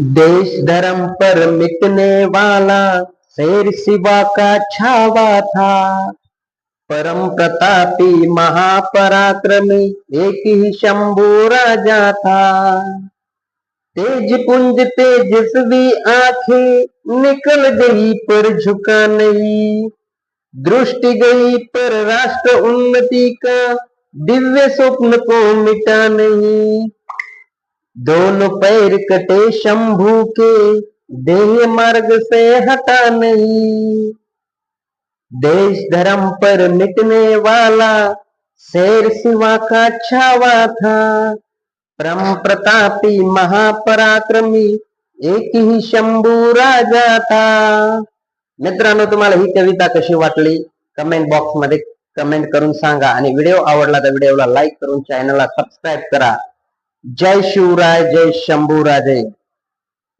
देश धर्म पर मिटने वाला शेर शिवा का छावा था। परम प्रतापी महापराक्रमी एक ही शंभू राजा था। तेज पुंज तेजस्वी आंखें निकल गई पर झुका नहीं। दृष्टि गई पर राष्ट्र उन्नति का दिव्य स्वप्न को मिटा नहीं। दोनों पैर कटे शंभू के देह मार्ग से हटा नहीं। देश धर्म पर मिटने वाला शेर शिवा का छावा था। परम प्रतापी महापराक्रमी एक ही शंभू राजा था। मित्रांनो, तुम्हाला ही कविता कशी वाटली कमेंट बॉक्स मध्ये कमेंट करून सांगा आणि व्हिडिओ आवडला तर व्हिडिओला लाईक करून चॅनलला सबस्क्राईब करा। जय शिवराय, जय शंभूराजे।